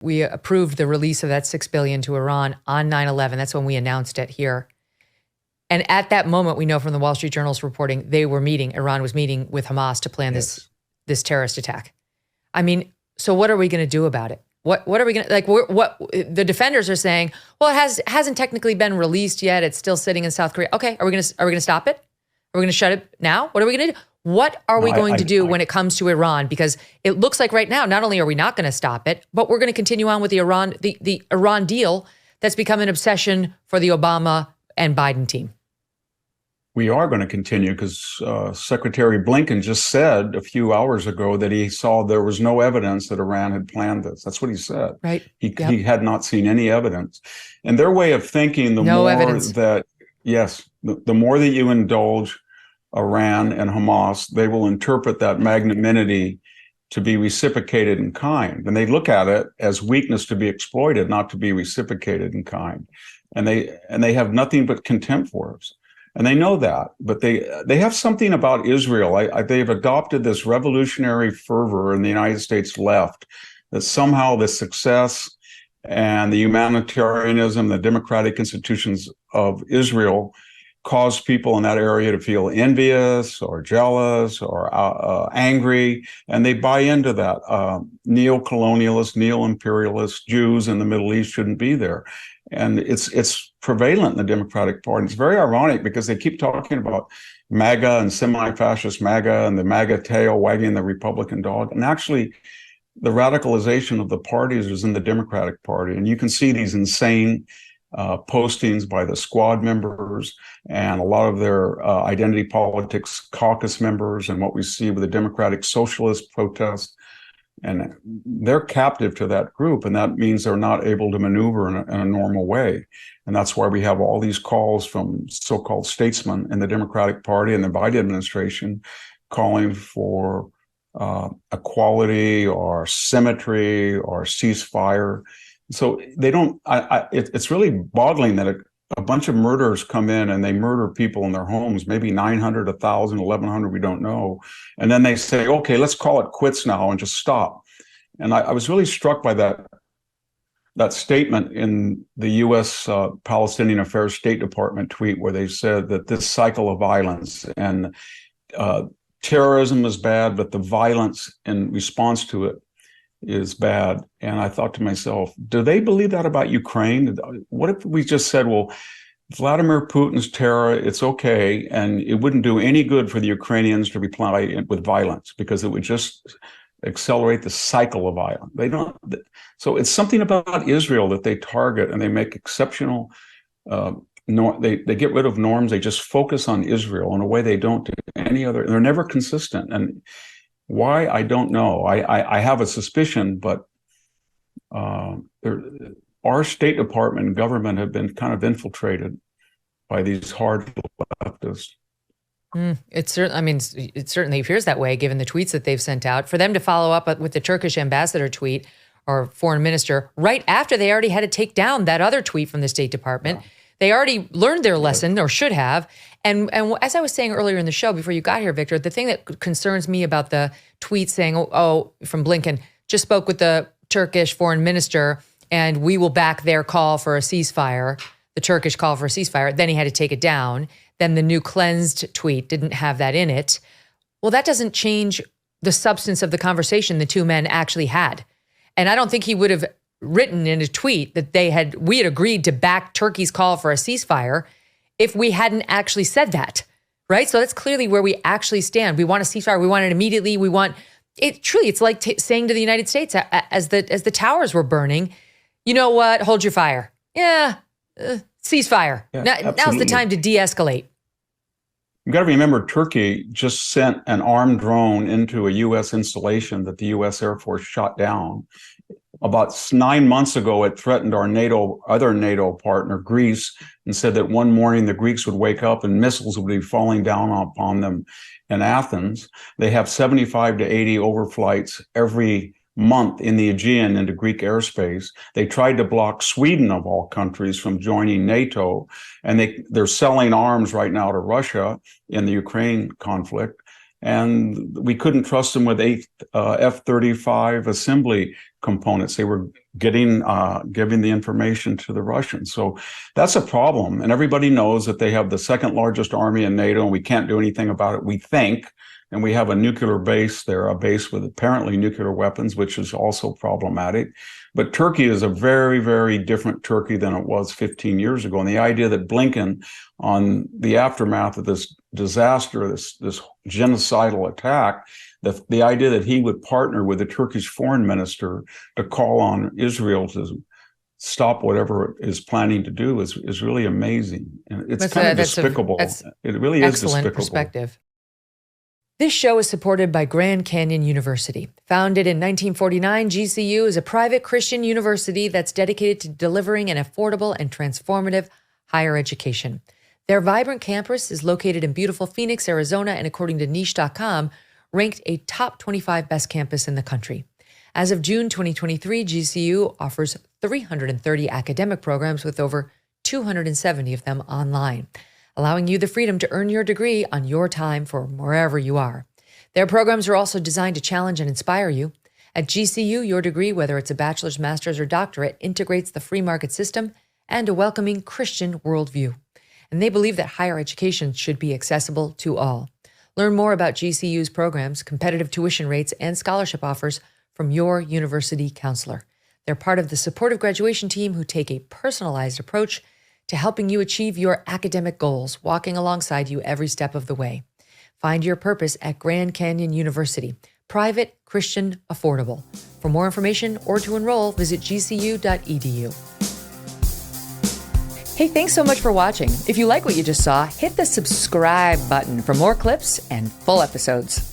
we approved the release of that $6 billion to Iran on 9/11. That's when we announced it here. And at that moment, we know from the Wall Street Journal's reporting, Iran was meeting with Hamas to plan this terrorist attack. I mean, so what are we going to do about it? What are we going to, like, what the defenders are saying, well, it hasn't technically been released yet. It's still sitting in South Korea. Okay, are we going to stop it? Are we going to shut it now? What are we going to do? What are we going to do when it comes to Iran? Because it looks like right now, not only are we not going to stop it, but we're going to continue on with the Iran deal that's become an obsession for the Obama and Biden team. We are going to continue because Secretary Blinken just said a few hours ago that he saw there was no evidence that Iran had planned this. That's what he said. Right. He had not seen any evidence. And their way of thinking, the more that you indulge Iran and Hamas, they will interpret that magnanimity to be reciprocated in kind. And they look at it as weakness to be exploited, not to be reciprocated in kind. And they have nothing but contempt for us. And they know that, but they have something about Israel. They've adopted this revolutionary fervor in the United States left that somehow the success and the humanitarianism, the democratic institutions of Israel cause people in that area to feel envious or jealous or angry, and they buy into that. Neo-colonialist, neo-imperialist Jews in the Middle East shouldn't be there. And it's prevalent in the Democratic Party. It's very ironic because they keep talking about MAGA and semi-fascist MAGA and the MAGA tail wagging the Republican dog. And actually, the radicalization of the parties is in the Democratic Party. And you can see these insane postings by the squad members and a lot of their identity politics caucus members and what we see with the Democratic Socialist protests. And they're captive to that group, and that means they're not able to maneuver in a normal way. And that's why we have all these calls from so-called statesmen in the Democratic Party and the Biden administration calling for equality or symmetry or ceasefire. So they don't, it's really boggling that a bunch of murderers come in and they murder people in their homes, maybe 900, 1,000, 1,100, we don't know. And then they say, okay, let's call it quits now and just stop. And I was really struck by that statement in the U.S. Palestinian Affairs State Department tweet where they said that this cycle of violence and terrorism is bad, but the violence in response to it is bad. And I thought to myself, do they believe that about Ukraine? What if we just said, well, Vladimir Putin's terror, it's okay, and it wouldn't do any good for the Ukrainians to reply with violence because it would just accelerate the cycle of violence. They don't. So it's something about Israel that they target, and they make exceptional. They get rid of norms. They just focus on Israel in a way they don't do any other. They're never consistent. And why, I don't know. I have a suspicion, but our State Department and government have been kind of infiltrated by these hard leftists. It certainly appears that way, given the tweets that they've sent out. For them to follow up with the Turkish ambassador tweet or foreign minister right after they already had to take down that other tweet from the State Department. Yeah. They already learned their lesson, or should have. And as I was saying earlier in the show, before you got here, Victor, the thing that concerns me about the tweet saying, from Blinken, just spoke with the Turkish foreign minister, and we will back their call for a ceasefire, the Turkish call for a ceasefire. Then he had to take it down. Then the new cleansed tweet didn't have that in it. Well, that doesn't change the substance of the conversation the two men actually had. And I don't think he would have written in a tweet that we had agreed to back Turkey's call for a ceasefire if we hadn't actually said that, right? So that's clearly where we actually stand. We want a ceasefire. We want it immediately. We want it. Truly, it's like saying to the United States as the towers were burning, you know what? Hold your fire. Yeah, ceasefire. Yeah, now's the time to de-escalate. You got to remember, Turkey just sent an armed drone into a U.S. installation that the U.S. Air Force shot down. About 9 months ago, it threatened our other NATO partner, Greece, and said that one morning the Greeks would wake up and missiles would be falling down upon them in Athens. They have 75 to 80 overflights every month in the Aegean into Greek airspace. They tried to block Sweden, of all countries, from joining NATO, and they're selling arms right now to Russia in the Ukraine conflict. And we couldn't trust them with 8 F-35 assembly components. They were giving the information to the Russians. So that's a problem. And everybody knows that they have the second largest army in NATO, and we can't do anything about it, we think. And we have a nuclear base there, a base with apparently nuclear weapons, which is also problematic. But Turkey is a very, very different Turkey than it was 15 years ago. And the idea that Blinken, on the aftermath of this disaster, this genocidal attack, the idea that he would partner with the Turkish foreign minister to call on Israel to stop whatever it is planning to do is really amazing. And it's kind of despicable. It really is despicable. Excellent perspective. This show is supported by Grand Canyon University. Founded in 1949, GCU is a private Christian university that's dedicated to delivering an affordable and transformative higher education. Their vibrant campus is located in beautiful Phoenix, Arizona, and according to Niche.com, ranked a top 25 best campus in the country. As of June 2023, GCU offers 330 academic programs with over 270 of them online, allowing you the freedom to earn your degree on your time from wherever you are. Their programs are also designed to challenge and inspire you. At GCU, your degree, whether it's a bachelor's, master's, or doctorate, integrates the free market system and a welcoming Christian worldview. And they believe that higher education should be accessible to all. Learn more about GCU's programs, competitive tuition rates, and scholarship offers from your university counselor. They're part of the supportive graduation team who take a personalized approach to helping you achieve your academic goals, walking alongside you every step of the way. Find your purpose at Grand Canyon University. Private, Christian, affordable. For more information or to enroll, visit gcu.edu. Hey, thanks so much for watching. If you like what you just saw, hit the subscribe button for more clips and full episodes.